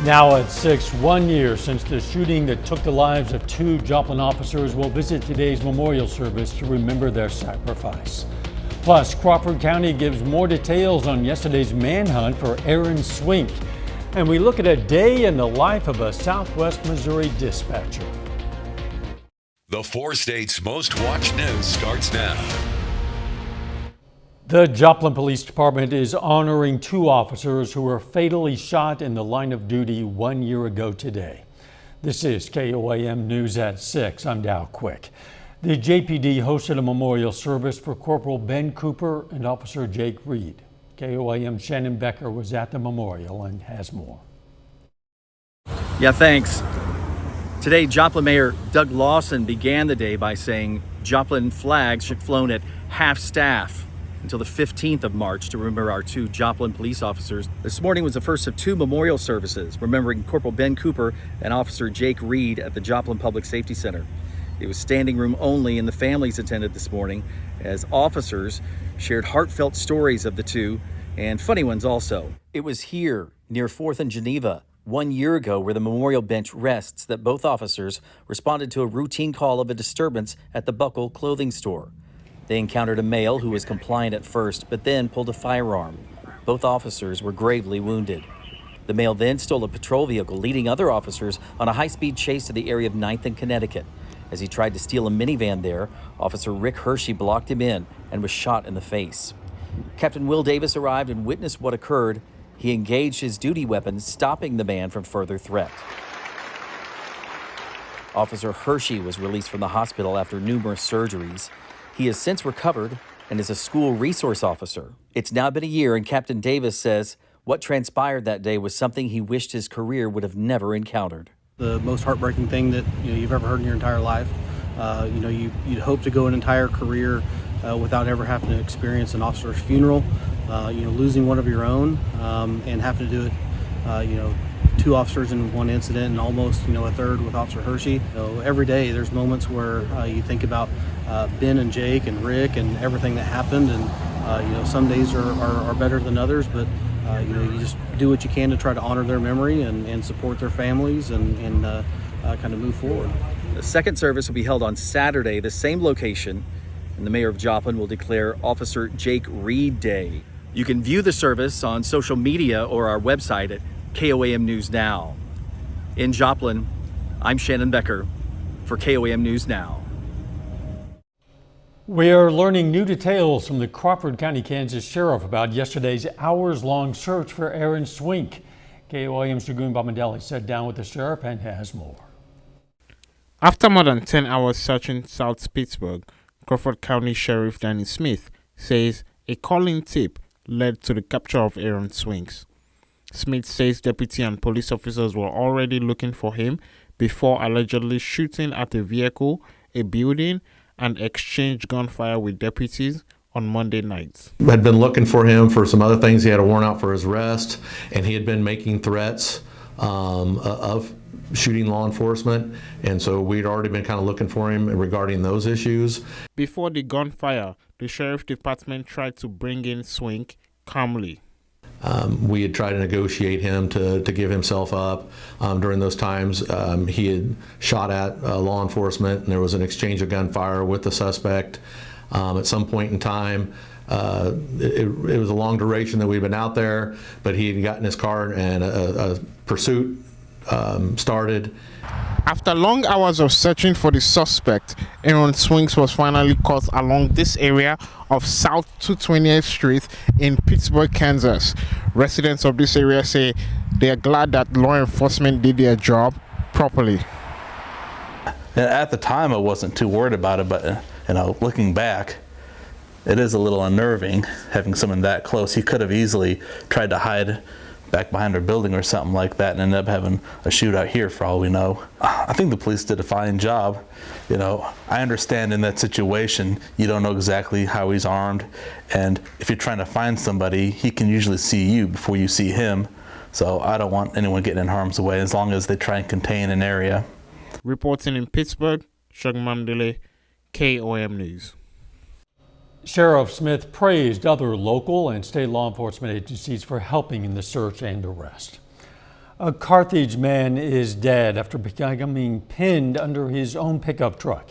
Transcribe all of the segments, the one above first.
Now at 6, 1 year since the shooting that took the lives of 2 Joplin officers, will visit today's memorial service to remember their sacrifice. Plus, Crawford County gives more details on yesterday's manhunt for Aaron Swink. And we look at a day in the life of a Southwest Missouri dispatcher. The 4 states' most watched news starts now. The Joplin Police Department is honoring 2 officers who were fatally shot in the line of duty 1 year ago today. This is KOAM News at 6. I'm Dow Quick. The JPD hosted a memorial service for Corporal Ben Cooper and Officer Jake Reed. KOAM Shannon Becker was at the memorial and has more. Yeah, thanks. Today, Joplin Mayor Doug Lawson began the day by saying Joplin flags should be flown at half staff until the 15th of March to remember our 2 Joplin police officers. This morning was the first of 2 memorial services remembering Corporal Ben Cooper and Officer Jake Reed at the Joplin Public Safety Center. It was standing room only and the families attended this morning as officers shared heartfelt stories of the 2 and funny ones also. It was here near 4th and Geneva 1 year ago where the memorial bench rests that both officers responded to a routine call of a disturbance at the Buckle clothing store. They encountered a male who was compliant at first, but then pulled a firearm. Both officers were gravely wounded. The male then stole a patrol vehicle, leading other officers on a high-speed chase to the area of 9th and Connecticut. As he tried to steal a minivan there, Officer Rick Hershey blocked him in and was shot in the face. Captain Will Davis arrived and witnessed what occurred. He engaged his duty weapon, stopping the man from further threat. Officer Hershey was released from the hospital after numerous surgeries. He has since recovered and is a school resource officer. It's now been a year, and Captain Davis says what transpired that day was something he wished his career would have never encountered. The most heartbreaking thing that you've ever heard in your entire life. You'd hope to go an entire career without ever having to experience an officer's funeral. Losing one of your own and having to do it. 2 officers in one incident and almost a third with Officer Hershey. Every day there's moments where you think about Ben and Jake and Rick and everything that happened, and some days are better than others, but you just do what you can to try to honor their memory and support their families and kind of move forward. The second service will be held on Saturday, the same location, and the mayor of Joplin will declare Officer Jake Reed Day. You can view the service on social media or our website at KOAM News Now. In Joplin, I'm Shannon Becker for KOAM News Now. We are learning new details from the Crawford County, Kansas Sheriff about yesterday's hours-long search for Aaron Swink. KOAM's Dragoon Bomadelli sat down with the sheriff and has more. After more than 10 hours searching South Pittsburgh, Crawford County Sheriff Danny Smith says a calling tip led to the capture of Aaron Swink. Smith says deputy and police officers were already looking for him before allegedly shooting at a vehicle, a building, and exchanged gunfire with deputies on Monday night. Had been looking for him for some other things. He had a warrant out for his arrest, and he had been making threats of shooting law enforcement, and so we'd already been kind of looking for him regarding those issues. Before the gunfire, the sheriff department tried to bring in Swink calmly. We had tried to negotiate him to give himself up. During those times, he had shot at law enforcement, and there was an exchange of gunfire with the suspect. At some point in time, it was a long duration that we'd been out there, but he had gotten in his car and a pursuit started. After long hours of searching for the suspect, Aaron Swink was finally caught along this area of South 220th Street in Pittsburgh, Kansas. Residents of this area say they are glad that law enforcement did their job properly. And at the time, I wasn't too worried about it, but looking back, it is a little unnerving having someone that close. He could have easily tried to hide back behind our building or something like that and ended up having a shootout here for all we know. I think the police did a fine job. I understand in that situation, you don't know exactly how he's armed, and if you're trying to find somebody, he can usually see you before you see him. So I don't want anyone getting in harm's way as long as they try and contain an area. Reporting in Pittsburgh, Shagman Dele, KOAM News. Sheriff Smith praised other local and state law enforcement agencies for helping in the search and arrest. A Carthage man is dead after becoming pinned under his own pickup truck.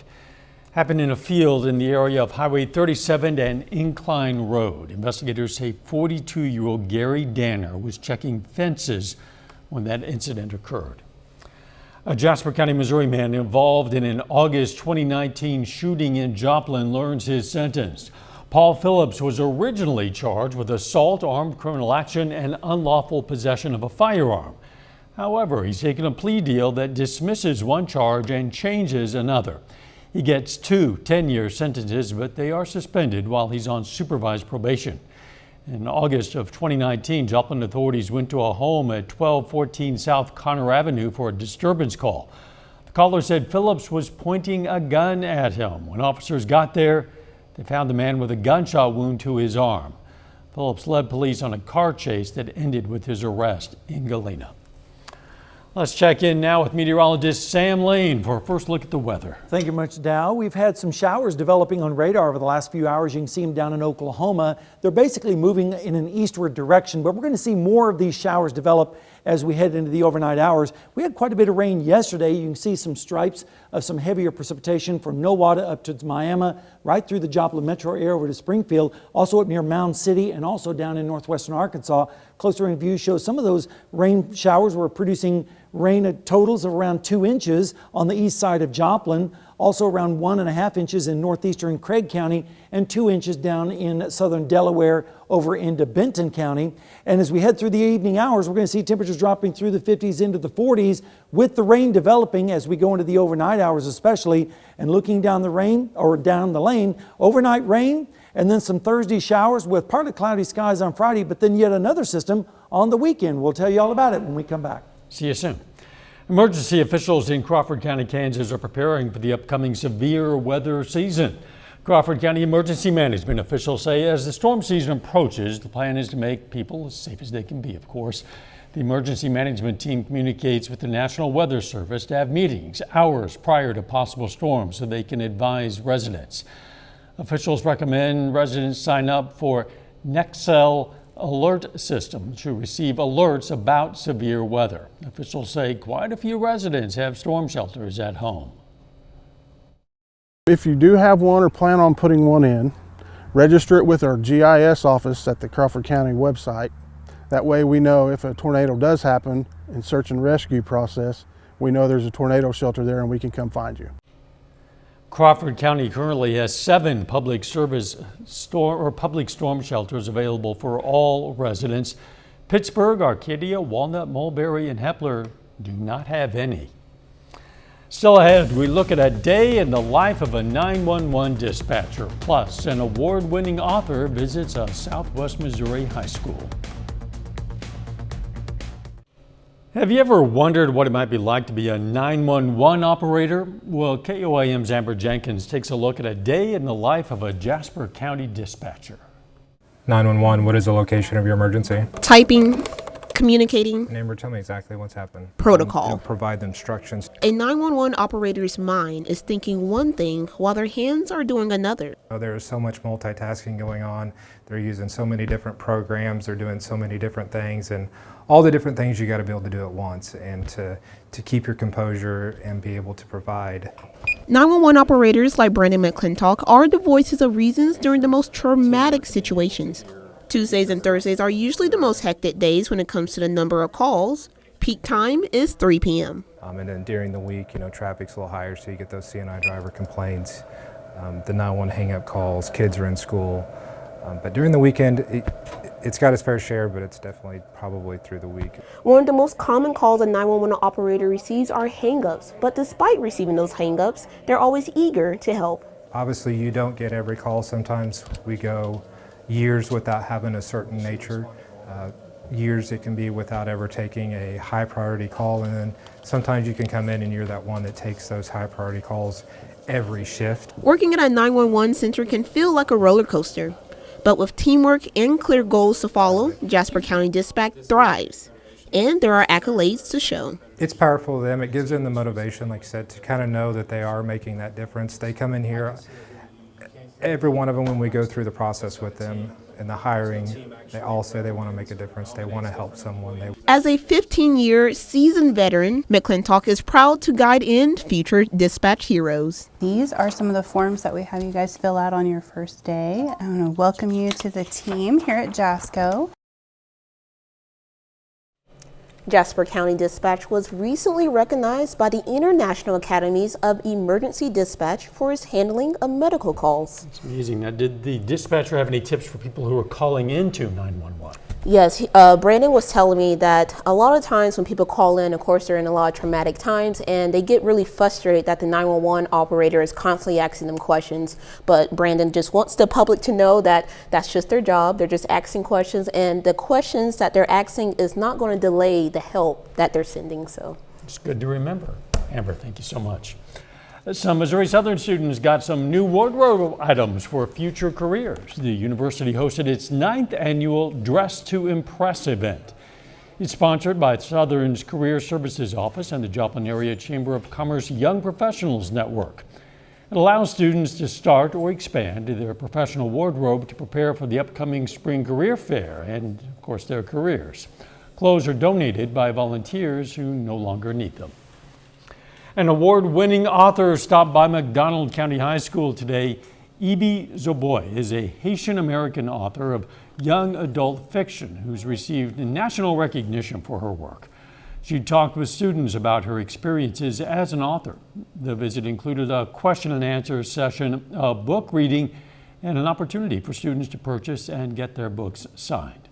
Happened in a field in the area of Highway 37 and Incline Road. Investigators say 42-year-old Gary Danner was checking fences when that incident occurred. A Jasper County, Missouri man involved in an August 2019 shooting in Joplin learns his sentence. Paul Phillips was originally charged with assault, armed criminal action, and unlawful possession of a firearm. However, he's taken a plea deal that dismisses one charge and changes another. He gets 2 10-year sentences, but they are suspended while he's on supervised probation. In August of 2019, Joplin authorities went to a home at 1214 South Connor Avenue for a disturbance call. The caller said Phillips was pointing a gun at him. When officers got there, they found the man with a gunshot wound to his arm. Phillips led police on a car chase that ended with his arrest in Galena. Let's check in now with meteorologist Sam Lane for a first look at the weather. Thank you much, Dow. We've had some showers developing on radar over the last few hours. You can see them down in Oklahoma. They're basically moving in an eastward direction, but we're going to see more of these showers develop as we head into the overnight hours. We had quite a bit of rain yesterday. You can see some stripes of some heavier precipitation from Nowata up to Miami, right through the Joplin metro area over to Springfield, also up near Mound City and also down in northwestern Arkansas. Closer in view shows some of those rain showers were producing rain at totals of around 2 inches on the east side of Joplin, also around 1.5 inches in northeastern Craig County and 2 inches down in southern Delaware over into Benton County. And as we head through the evening hours, we're going to see temperatures dropping through the 50s into the 40s with the rain developing as we go into the overnight hours especially. And looking down the rain or down the lane, overnight rain and then some Thursday showers with partly cloudy skies on Friday, but then yet another system on the weekend. We'll tell you all about it when we come back. See you soon. Emergency officials in Crawford County, Kansas are preparing for the upcoming severe weather season. Crawford County emergency management officials say as the storm season approaches, the plan is to make people as safe as they can be, of course. The emergency management team communicates with the National Weather Service to have meetings hours prior to possible storms so they can advise residents. Officials recommend residents sign up for Nexel alert system to receive alerts about severe weather. Officials say quite a few residents have storm shelters at home. If you do have one or plan on putting one in, register it with our GIS office at the Crawford County website. That way we know if a tornado does happen in search and rescue process, we know there's a tornado shelter there and we can come find you. Crawford County currently has 7 public storm shelters available for all residents. Pittsburgh, Arcadia, Walnut, Mulberry, and Hepler do not have any. Still ahead, we look at a day in the life of a 911 dispatcher. Plus, an award-winning author visits a Southwest Missouri high school. Have you ever wondered what it might be like to be a 911 operator? Well, KOAM's Amber Jenkins takes a look at a day in the life of a Jasper County dispatcher. 911, what is the location of your emergency? Typing, communicating. And Amber, tell me exactly what's happened. Protocol. Provide the instructions. A 911 operator's mind is thinking one thing while their hands are doing another. There is so much multitasking going on. They're using so many different programs. They're doing so many different things, and all the different things you got to be able to do at once, and to keep your composure and be able to provide. 911 operators like Brandon McClintock are the voices of reasons during the most traumatic situations. Tuesdays and Thursdays are usually the most hectic days when it comes to the number of calls. Peak time is 3 p.m. And then during the week, traffic's a little higher, so you get those CNI driver complaints, the 911 hang-up calls, kids are in school. But during the weekend, it's got its fair share, but it's definitely probably through the week. One of the most common calls a 911 operator receives are hang-ups, but despite receiving those hang-ups, they're always eager to help. Obviously, you don't get every call. Sometimes we go years without having a certain nature. Years it can be without ever taking a high priority call, and then sometimes you can come in and you're that one that takes those high priority calls every shift. Working at a 911 center can feel like a roller coaster. But with teamwork and clear goals to follow, Jasper County Dispatch thrives. And there are accolades to show. It's powerful to them. It gives them the motivation, like I said, to kind of know that they are making that difference. They come in here, every one of them, when we go through the process with them, in the hiring, they all say they want to make a difference. They want to help someone. As a 15-year seasoned veteran, McClintock is proud to guide in future dispatch heroes. These are some of the forms that we have you guys fill out on your first day. I want to welcome you to the team here at JASCO. Jasper County Dispatch was recently recognized by the International Academies of Emergency Dispatch for its handling of medical calls. It's amazing. Now, did the dispatcher have any tips for people who are calling into 911? Yes, Brandon was telling me that a lot of times when people call in, of course, they're in a lot of traumatic times, and they get really frustrated that the 911 operator is constantly asking them questions. But Brandon just wants the public to know that that's just their job. They're just asking questions, and the questions that they're asking is not going to delay the help that they're sending. So it's good to remember. Amber, thank you so much. Some Missouri Southern students got some new wardrobe items for future careers. The university hosted its 9th annual Dress to Impress event. It's sponsored by Southern's Career Services Office and the Joplin Area Chamber of Commerce Young Professionals Network. It allows students to start or expand their professional wardrobe to prepare for the upcoming spring career fair and, of course, their careers. Clothes are donated by volunteers who no longer need them. An award-winning author stopped by McDonald County High School today. Ibi Zoboy is a Haitian-American author of young adult fiction who's received national recognition for her work. She talked with students about her experiences as an author. The visit included a question and answer session, a book reading, and an opportunity for students to purchase and get their books signed.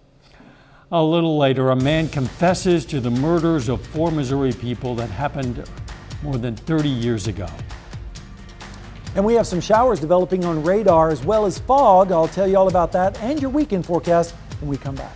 A little later, a man confesses to the murders of 4 Missouri people that happened more than 30 years ago. And we have some showers developing on radar as well as fog. I'll tell you all about that and your weekend forecast when we come back.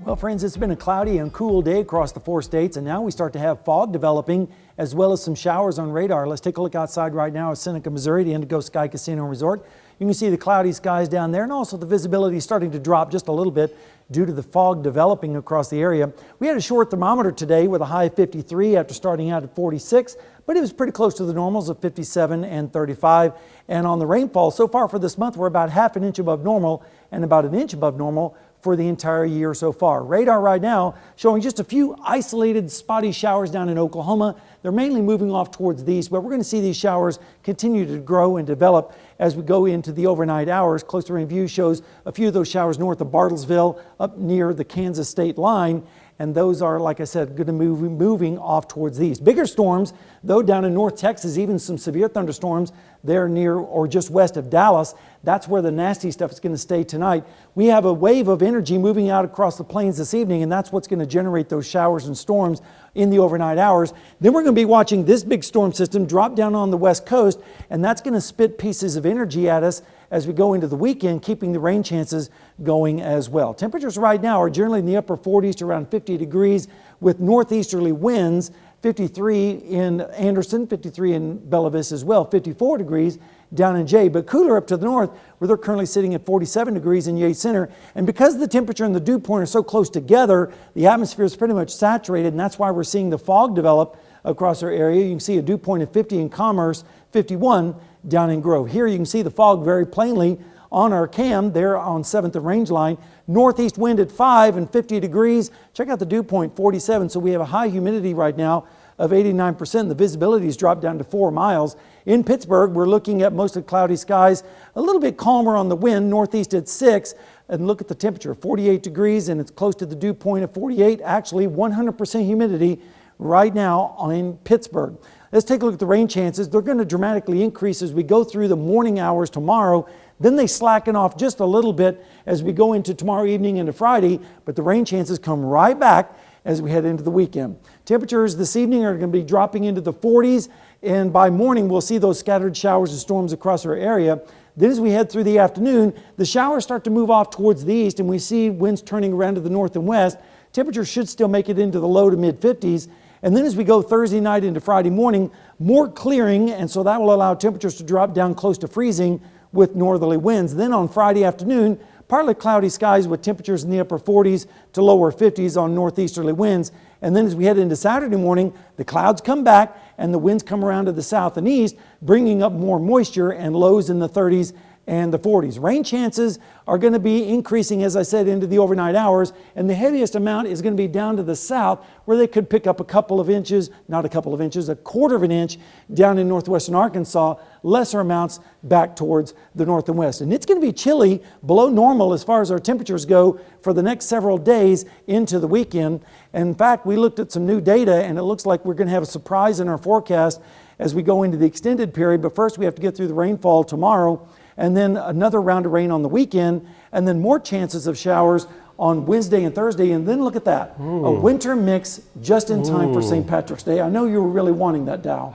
Well, friends, it's been a cloudy and cool day across the 4 states, and now we start to have fog developing as well as some showers on radar. Let's take a look outside right now at Seneca, Missouri, the Indigo Sky Casino and Resort. You can see the cloudy skies down there, and also the visibility is starting to drop just a little bit due to the fog developing across the area. We had a short thermometer today with a high of 53 after starting out at 46, but it was pretty close to the normals of 57 and 35. And on the rainfall, so far for this month, we're about half an inch above normal and about an inch above normal for the entire year so far. Radar right now showing just a few isolated spotty showers down in Oklahoma. They're mainly moving off towards the east, but we're going to see these showers continue to grow and develop as we go into the overnight hours. Closer range view shows a few of those showers north of Bartlesville up near the Kansas state line. And those are, like I said, going to moving off towards the east. Bigger storms, though, down in North Texas, even some severe thunderstorms there near or just west of Dallas. That's where the nasty stuff is going to stay tonight. We have a wave of energy moving out across the plains this evening, and that's what's going to generate those showers and storms in the overnight hours. Then we're going to be watching this big storm system drop down on the west coast, and that's going to spit pieces of energy at us as we go into the weekend, keeping the rain chances going as well. Temperatures right now are generally in the upper 40s to around 50 degrees with northeasterly winds, 53 in Anderson, 53 in Bella Vista as well, 54 degrees down in Jay, but cooler up to the north where they're currently sitting at 47 degrees in Yates Center. And because the temperature and the dew point are so close together, the atmosphere is pretty much saturated, and that's why we're seeing the fog develop across our area. You can see a dew point of 50 in Commerce, 51 down in Grove. Here you can see the fog very plainly on our cam there on 7th and Range Line. Northeast wind at 5 and 50 degrees. Check out the dew point, 47. So we have a high humidity right now of 89%. The visibility has dropped down to 4 miles. In Pittsburgh, we're looking at mostly cloudy skies, a little bit calmer on the wind, northeast at 6. And look at the temperature, 48 degrees, and it's close to the dew point of 48. Actually, 100% humidity right now in Pittsburgh. Let's take a look at the rain chances. They're going to dramatically increase as we go through the morning hours tomorrow. Then they slacken off just a little bit as we go into tomorrow evening into Friday, but the rain chances come right back as we head into the weekend. Temperatures this evening are going to be dropping into the 40s, and by morning we'll see those scattered showers and storms across our area. Then as we head through the afternoon, the showers start to move off towards the east, and we see winds turning around to the north and west. Temperatures should still make it into the low to mid 50s. And then as we go Thursday night into Friday morning, more clearing, and so that will allow temperatures to drop down close to freezing with northerly winds. Then on Friday afternoon, partly cloudy skies with temperatures in the upper 40s to lower 50s on northeasterly winds. And then as we head into Saturday morning, the clouds come back and the winds come around to the south and east, bringing up more moisture and lows in the 30s and the 40s. Rain chances are going to be increasing, as I said, into the overnight hours, and the heaviest amount is going to be down to the south, where they could pick up a couple of inches, not a couple of inches, a quarter of an inch down in northwestern Arkansas, lesser amounts back towards the north and west. And it's going to be chilly, below normal as far as our temperatures go for the next several days into the weekend. And in fact, we looked at some new data, and it looks like we're going to have a surprise in our forecast as we go into the extended period. But first, we have to get through the rainfall tomorrow, and then another round of rain on the weekend, and then more chances of showers on Wednesday and Thursday. And then look at that, a winter mix just in time for St. Patrick's Day. I know you were really wanting that, Dow.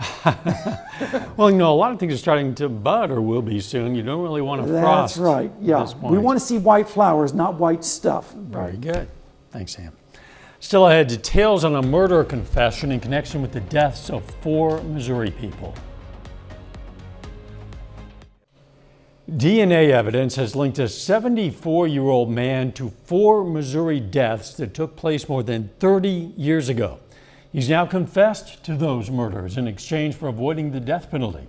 Well, you know, a lot of things are starting to bud or will be soon. You don't really want to frost. That's right, yeah. We want to see white flowers, not white stuff. Very good. Thanks, Sam. Still ahead, details on a murder confession in connection with the deaths of 4 Missouri people. DNA evidence has linked a 74-year-old man to 4 Missouri deaths that took place more than 30 years ago. He's now confessed to those murders in exchange for avoiding the death penalty.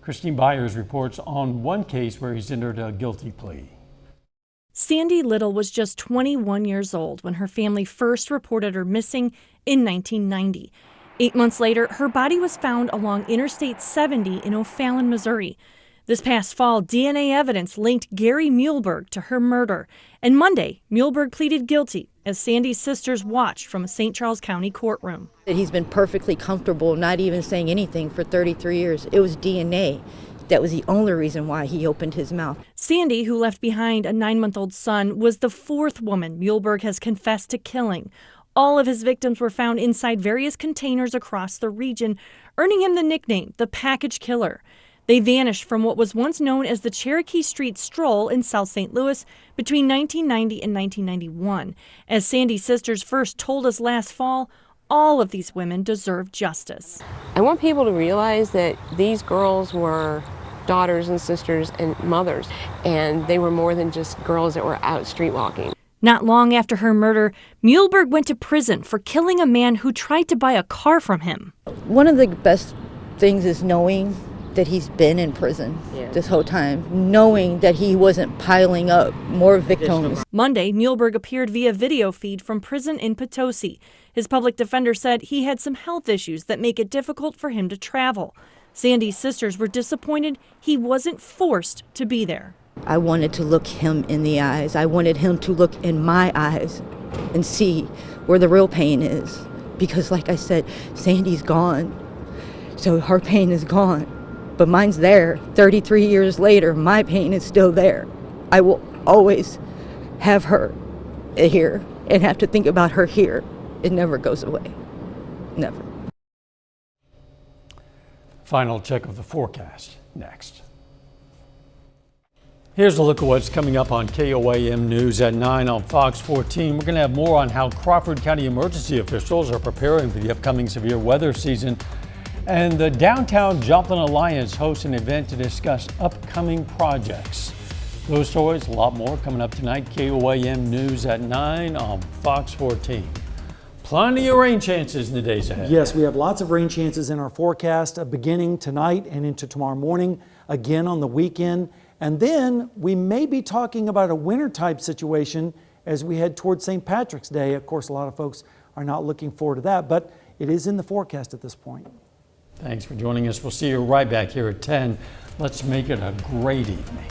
Christine Byers reports on one case where he's entered a guilty plea. Sandy Little was just 21 years old when her family first reported her missing in 1990. 8 months later, her body was found along Interstate 70 in O'Fallon, Missouri. This past fall, DNA evidence linked Gary Muehlberg to her murder. And Monday, Muehlberg pleaded guilty as Sandy's sisters watched from a St. Charles County courtroom. He's been perfectly comfortable, not even saying anything for 33 years. It was DNA. That was the only reason why he opened his mouth. Sandy, who left behind a 9-month-old son, was the 4th woman Muehlberg has confessed to killing. All of his victims were found inside various containers across the region, earning him the nickname, the Package Killer. They vanished from what was once known as the Cherokee Street Stroll in South St. Louis between 1990 and 1991. As Sandy's sisters first told us last fall, all of these women deserve justice. I want people to realize that these girls were daughters and sisters and mothers, and they were more than just girls that were out street walking. Not long after her murder, Muehlberg went to prison for killing a man who tried to buy a car from him. One of the best things is knowing that he's been in prison this whole time, knowing that he wasn't piling up more victims. Monday, Muehlberg appeared via video feed from prison in Potosi. His public defender said he had some health issues that make it difficult for him to travel. Sandy's sisters were disappointed he wasn't forced to be there. I wanted to look him in the eyes. I wanted him to look in my eyes and see where the real pain is. Because like I said, Sandy's gone, so her pain is gone. But mine's there. 33 years later, my pain is still there. I will always have her here and have to think about her here. It never goes away. Never. Final check of the forecast next. Here's a look at what's coming up on KOAM News at 9 on Fox 14. We're going to have more on how Crawford County emergency officials are preparing for the upcoming severe weather season. And the Downtown Joplin Alliance hosts an event to discuss upcoming projects. Those stories, a lot more coming up tonight. KOAM News at 9 on Fox 14. Plenty of rain chances in the days ahead. Yes, we have lots of rain chances in our forecast beginning tonight and into tomorrow morning, again on the weekend. And then we may be talking about a winter type situation as we head towards St. Patrick's Day. Of course, a lot of folks are not looking forward to that, but it is in the forecast at this point. Thanks for joining us. We'll see you right back here at 10. Let's make it a great evening.